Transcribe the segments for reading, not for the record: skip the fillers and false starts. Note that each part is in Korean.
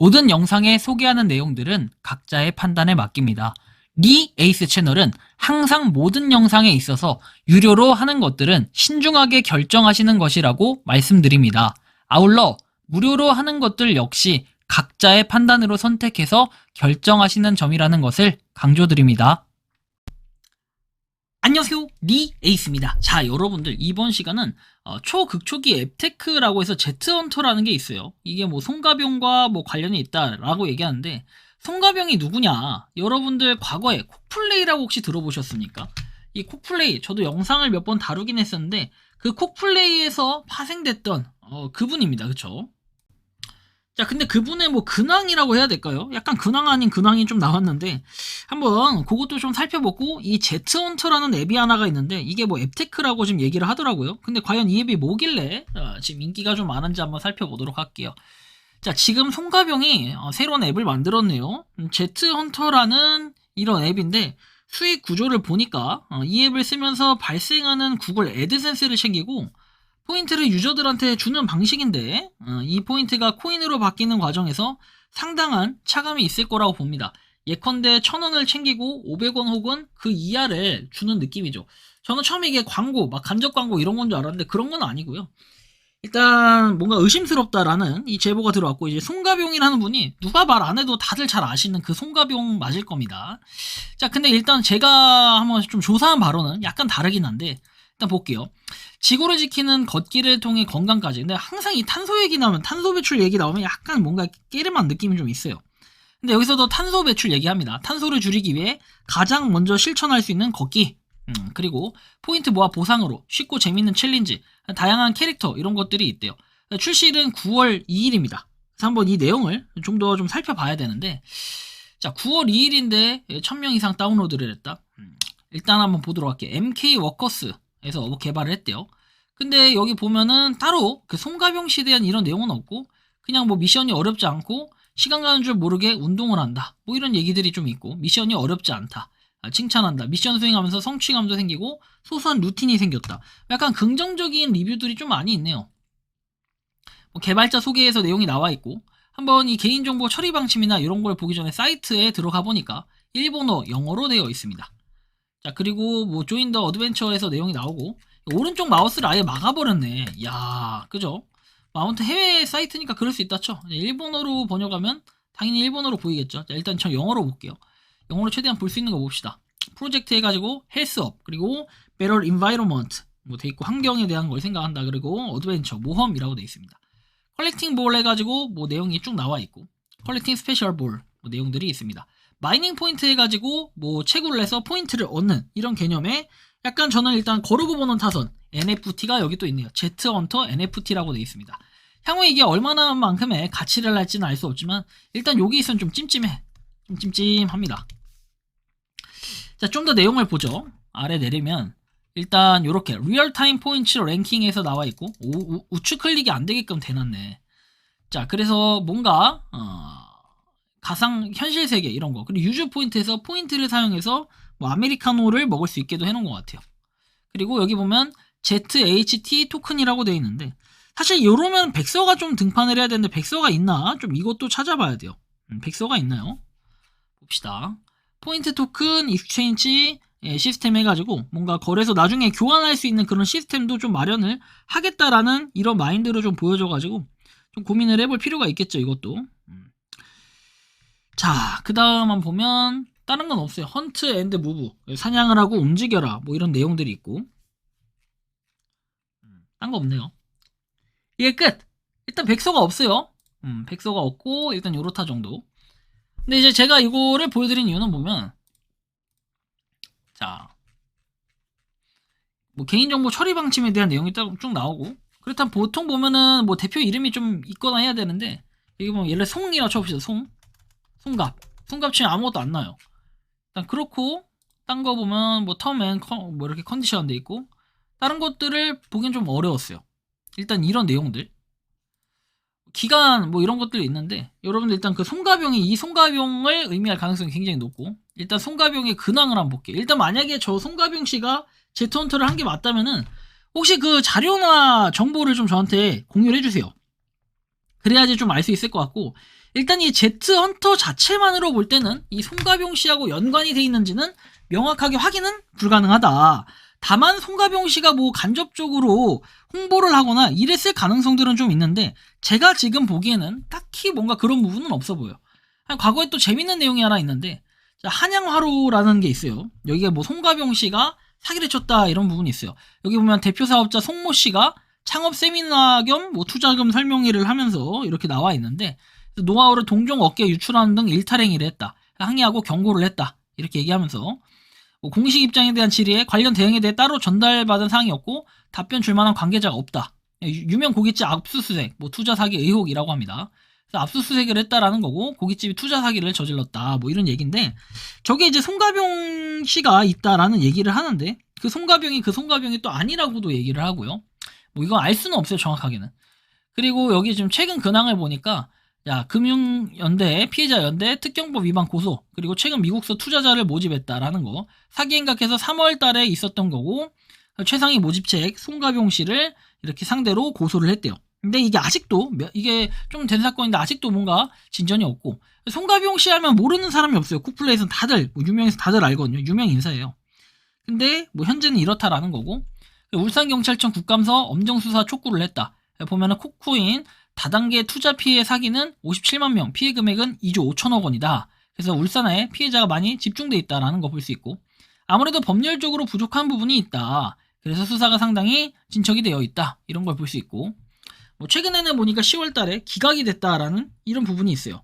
모든 영상에 소개하는 내용들은 각자의 판단에 맡깁니다. 리 에이스 채널은 항상 모든 영상에 있어서 유료로 하는 것들은 신중하게 결정하시는 것이라고 말씀드립니다. 아울러 무료로 하는 것들 역시 각자의 판단으로 선택해서 결정하시는 점이라는 것을 강조드립니다. 안녕하세요, 리 에이스입니다. 자, 여러분들 이번 시간은 초극초기 앱테크라고 해서 제트헌터라는 게 있어요. 이게 뭐 송가병과 뭐 관련이 있다라고 얘기하는데, 송가병이 누구냐? 여러분들 과거에 콕플레이라고 혹시 들어보셨습니까? 이 콕플레이, 저도 영상을 몇 번 다루긴 했었는데 그 콕플레이에서 파생됐던 그분입니다. 그쵸? 자, 근데 그분의 뭐 근황이라고 해야 될까요? 약간 근황 아닌 근황이 좀 나왔는데 한번 그것도 좀 살펴보고, 이 제트헌터라는 앱이 하나가 있는데 이게 뭐 앱테크라고 지금 얘기를 하더라고요. 근데 과연 이 앱이 뭐길래 지금 인기가 좀 많은지 한번 살펴보도록 할게요. 자, 지금 송가병이 새로운 앱을 만들었네요. 제트헌터라는 이런 앱인데, 수익 구조를 보니까 이 앱을 쓰면서 발생하는 구글 애드센스를 챙기고 포인트를 유저들한테 주는 방식인데, 이 포인트가 코인으로 바뀌는 과정에서 상당한 차감이 있을 거라고 봅니다. 예컨대 1,000원을 챙기고 500원 혹은 그 이하를 주는 느낌이죠. 저는 처음에 이게 광고, 막 간접 광고 이런 건 줄 알았는데 그런 건 아니고요. 일단 뭔가 의심스럽다라는 이 제보가 들어왔고, 이제 송가병이라는 분이 누가 말 안 해도 다들 잘 아시는 그 송가병 맞을 겁니다. 자, 근데 일단 제가 한번 좀 조사한 바로는 약간 다르긴 한데, 일단 볼게요. 지구를 지키는 걷기를 통해 건강까지. 근데 항상 이 탄소 얘기 나오면, 탄소 배출 얘기 나오면 약간 뭔가 깨름한 느낌이 좀 있어요. 근데 여기서도 탄소 배출 얘기합니다. 탄소를 줄이기 위해 가장 먼저 실천할 수 있는 걷기. 그리고 포인트 모아 보상으로 쉽고 재밌는 챌린지, 다양한 캐릭터 이런 것들이 있대요. 출시일은 9월 2일입니다. 그래서 한번 이 내용을 좀 더 좀 살펴봐야 되는데, 자, 9월 2일인데 1000명 이상 다운로드를 했다. 일단 한번 보도록 할게요. MK 워커스에서 뭐 개발을 했대요. 근데 여기 보면은 따로 그 송가병 씨에 대한 이런 내용은 없고, 그냥 뭐 미션이 어렵지 않고 시간 가는 줄 모르게 운동을 한다, 뭐 이런 얘기들이 좀 있고, 미션이 어렵지 않다, 칭찬한다, 미션 수행하면서 성취감도 생기고 소소한 루틴이 생겼다, 약간 긍정적인 리뷰들이 좀 많이 있네요. 뭐 개발자 소개에서 내용이 나와 있고, 한번 이 개인정보 처리 방침이나 이런 걸 보기 전에 사이트에 들어가 보니까 일본어, 영어로 되어 있습니다. 자, 그리고 뭐 조인 더 어드벤처에서 내용이 나오고, 오른쪽 마우스를 아예 막아버렸네. 야, 그죠? 뭐 아무튼 해외 사이트니까 그럴 수 있다죠. 일본어로 번역하면 당연히 일본어로 보이겠죠. 자, 일단 저 영어로 볼게요. 영어로 최대한 볼 수 있는 거 봅시다. 프로젝트 해가지고 헬스업, 그리고 better environment 뭐 돼 있고, 환경에 대한 걸 생각한다, 그리고 어드벤처, 모험이라고 돼 있습니다. 컬렉팅 볼 해가지고 뭐 내용이 쭉 나와 있고, 컬렉팅 스페셜 볼 뭐 내용들이 있습니다. 마이닝 포인트 해가지고 뭐 채굴을 해서 포인트를 얻는 이런 개념에, 약간 저는 일단 거르고 보는 타선 NFT가 여기 또 있네요. 제트헌터 NFT라고 돼 있습니다. 향후에 이게 얼마나 만큼의 가치를 할지는 알 수 없지만 일단 여기 있으면 좀 찜찜해. 좀 찜찜합니다. 자, 좀 더 내용을 보죠. 아래 내리면 일단 이렇게 리얼타임 포인트 랭킹에서 나와 있고, 우측 클릭이 안 되게끔 돼놨네. 자, 그래서 뭔가 가상 현실 세계 이런 거, 그리고 유저 포인트에서 포인트를 사용해서 뭐 아메리카노를 먹을 수 있게도 해놓은 것 같아요. 그리고 여기 보면 ZHT 토큰이라고 되어 있는데, 사실 이러면 백서가 좀 등판을 해야 되는데 백서가 있나? 좀 이것도 찾아봐야 돼요. 백서가 있나요? 봅시다. 포인트 토큰 익스체인지 시스템 해가지고 뭔가 거래소 나중에 교환할 수 있는 그런 시스템도 좀 마련을 하겠다라는 이런 마인드로 좀 보여줘가지고 좀 고민을 해볼 필요가 있겠죠, 이것도. 자, 그 다음만 보면 다른 건 없어요. 헌트 앤드 무브, 사냥을 하고 움직여라, 뭐 이런 내용들이 있고, 딴 거 없네요. 이게 끝! 일단 백서가 없어요. 백서가 없고 일단 요렇다 정도. 근데 이제 제가 이거를 보여드린 이유는 보면, 자, 뭐 개인정보 처리 방침에 대한 내용이 쭉 나오고, 그렇다면 보통 보면은 뭐 대표 이름이 좀 있거나 해야 되는데, 여기 보면 예를 들어 송이라고 쳐봅시다. 송갑 치면 아무것도 안 나요. 일단 그렇고, 딴 거 보면 뭐 텀 앤 뭐 이렇게 컨디션 돼 있고, 다른 것들을 보기엔 좀 어려웠어요. 일단 이런 내용들, 기간 뭐 이런 것들이 있는데, 여러분들 일단 그 송가병이 이 송가병을 의미할 가능성이 굉장히 높고, 일단 송가병의 근황을 한번 볼게요. 일단 만약에 저 송가병 씨가 제트헌터를 한 게 맞다면은 혹시 그 자료나 정보를 좀 저한테 공유를 해주세요. 그래야지 좀 알 수 있을 것 같고, 일단 이 제트 헌터 자체만으로 볼 때는 이 송가병 씨하고 연관이 돼 있는지는 명확하게 확인은 불가능하다. 다만 송가병 씨가 뭐 간접적으로 홍보를 하거나 이랬을 가능성들은 좀 있는데 제가 지금 보기에는 딱히 뭔가 그런 부분은 없어 보여. 과거에 또 재밌는 내용이 하나 있는데 한양화로라는 게 있어요. 여기가 뭐 송가병 씨가 사기를 쳤다 이런 부분이 있어요. 여기 보면 대표 사업자 송모 씨가 창업 세미나 겸 뭐 투자금 설명회를 하면서 이렇게 나와 있는데 노하우를 동종 업계에 유출하는 등 일탈행위를 했다. 항의하고 경고를 했다. 이렇게 얘기하면서 뭐 공식 입장에 대한 질의에 관련 대응에 대해 따로 전달받은 사항이 없고 답변 줄 만한 관계자가 없다. 유명 고깃집 압수수색, 뭐 투자 사기 의혹이라고 합니다. 그래서 압수수색을 했다라는 거고 고깃집이 투자 사기를 저질렀다. 뭐 이런 얘기인데 저게 이제 송가병 씨가 있다라는 얘기를 하는데 그 송가병이 또 아니라고도 얘기를 하고요. 뭐 이건 알 수는 없어요, 정확하게는. 그리고 여기 지금 최근 근황을 보니까 금융연대, 피해자연대, 특경법 위반 고소, 그리고 최근 미국서 투자자를 모집했다라는 거, 사기 행각해서 3월 달에 있었던 거고, 최상위 모집책 송가병 씨를 이렇게 상대로 고소를 했대요. 근데 이게 아직도, 이게 좀 된 사건인데 아직도 뭔가 진전이 없고, 송가병 씨 하면 모르는 사람이 없어요. 쿡플레이에서는 다들, 뭐 유명해서 다들 알거든요. 유명 인사예요. 근데 뭐 현재는 이렇다라는 거고, 울산경찰청 국감서 엄정수사 촉구를 했다. 보면은 코코인 다단계 투자 피해 사기는 57만 명, 피해 금액은 2조 5천억 원이다. 그래서 울산에 피해자가 많이 집중돼 있다라는 거 볼 수 있고 아무래도 법률적으로 부족한 부분이 있다. 그래서 수사가 상당히 진척이 되어 있다. 이런 걸 볼 수 있고 뭐 최근에는 보니까 10월 달에 기각이 됐다라는 이런 부분이 있어요.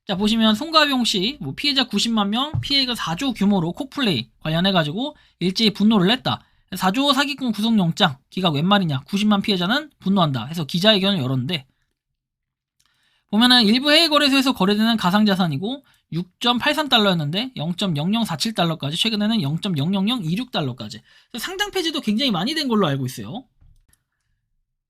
자 보시면 송가병 씨 뭐 피해자 90만 명, 피해가 4조 규모로 콕플레이 관련해가지고 일제히 분노를 했다. 4조 사기꾼 구속영장 기각 웬 말이냐 90만 피해자는 분노한다 해서 기자회견을 열었는데 보면은 일부 해외 거래소에서 거래되는 가상자산이고 6.83달러였는데 0.0047달러까지 최근에는 0.00026달러까지 상장 폐지도 굉장히 많이 된 걸로 알고 있어요.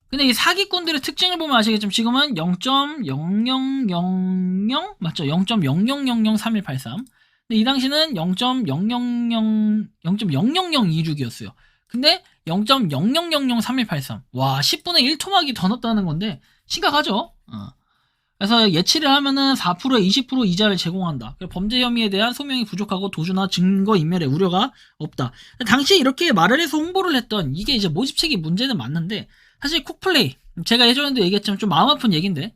근데 이 사기꾼들의 특징을 보면 아시겠지만 지금은 0.0000 맞죠? 0.00003183 근데 이 당시는 0.0026이었어요. 근데 0.00003183 와 10분의 1 토막이 더 넣었다는 건데 심각하죠? 그래서 예치를 하면은 4%에 20% 이자를 제공한다. 범죄 혐의에 대한 소명이 부족하고 도주나 증거 인멸의 우려가 없다. 당시에 이렇게 말을 해서 홍보를 했던 이게 이제 모집책이 문제는 맞는데 사실 콕플레이 제가 예전에도 얘기했지만 좀 마음 아픈 얘기인데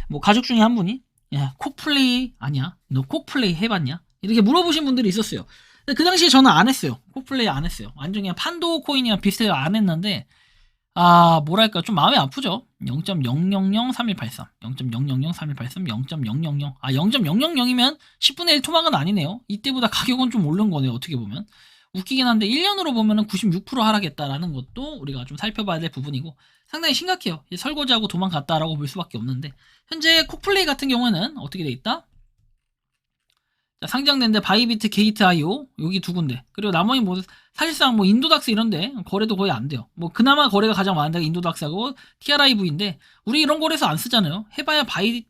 뭐 가족 중에 한 분이 야 콕플레이 아니야? 너 콕플레이 해봤냐? 이렇게 물어보신 분들이 있었어요. 근데 그 당시에 저는 안 했어요. 콕플레이 안 했어요. 완전 그냥 판도 코인이랑 비슷해서 안 했는데 뭐랄까 좀 마음이 아프죠. 0.0003183 0.0003183 0.000 0.000이면 10분의 1 토막은 아니네요. 이때보다 가격은 좀 오른 거네요. 어떻게 보면 웃기긴 한데 1년으로 보면은 96% 하락했다라는 것도 우리가 좀 살펴봐야 될 부분이고 상당히 심각해요. 설거지하고 도망갔다라고 볼 수밖에 없는데 현재 콕플레이 같은 경우에는 어떻게 돼 있다? 자, 상장된데 바이비트, 게이트.io 여기 두 군데 그리고 나머지 뭐 사실상 뭐 인도닥스 이런데 거래도 거의 안 돼요. 뭐 그나마 거래가 가장 많은 데가 인도닥스하고 TRIV인데 우리 이런 거래소 안 쓰잖아요. 해봐야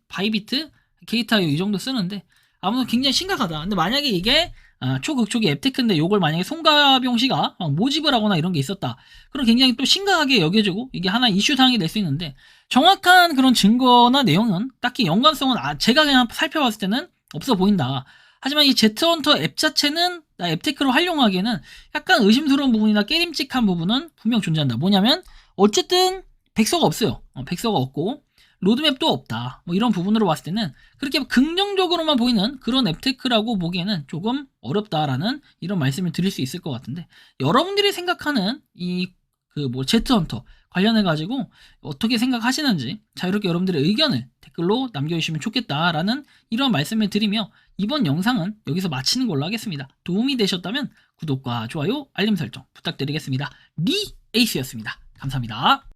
바이비트, 게이트.io 이 정도 쓰는데 아무튼 굉장히 심각하다. 근데 만약에 이게 초극초기 앱테크인데 요걸 만약에 송가병 씨가 모집을 하거나 이런 게 있었다. 그럼 굉장히 또 심각하게 여겨지고 이게 하나의 이슈 사항이 될 수 있는데 정확한 그런 증거나 내용은 딱히 연관성은 제가 그냥 살펴봤을 때는 없어 보인다. 하지만 이 제트헌터 앱 자체는 앱테크로 활용하기에는 약간 의심스러운 부분이나 깨림칙한 부분은 분명 존재한다. 뭐냐면 어쨌든 백서가 없어요. 백서가 없고 로드맵도 없다. 뭐 이런 부분으로 봤을 때는 그렇게 긍정적으로만 보이는 그런 앱테크라고 보기에는 조금 어렵다라는 이런 말씀을 드릴 수 있을 것 같은데 여러분들이 생각하는 이 제트헌터 관련해가지고 어떻게 생각하시는지 자유롭게 여러분들의 의견을 댓글로 남겨주시면 좋겠다라는 이런 말씀을 드리며 이번 영상은 여기서 마치는 걸로 하겠습니다. 도움이 되셨다면 구독과 좋아요, 알림 설정 부탁드리겠습니다. 에이스였습니다. 감사합니다.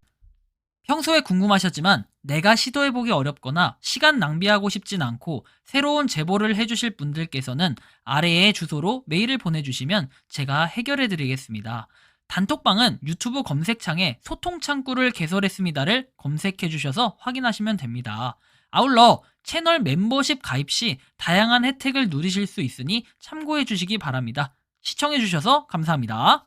평소에 궁금하셨지만 내가 시도해보기 어렵거나 시간 낭비하고 싶진 않고 새로운 제보를 해주실 분들께서는 아래의 주소로 메일을 보내주시면 제가 해결해드리겠습니다. 단톡방은 유튜브 검색창에 소통창구를 개설했습니다를 검색해주셔서 확인하시면 됩니다. 아울러 채널 멤버십 가입 시 다양한 혜택을 누리실 수 있으니 참고해주시기 바랍니다. 시청해주셔서 감사합니다.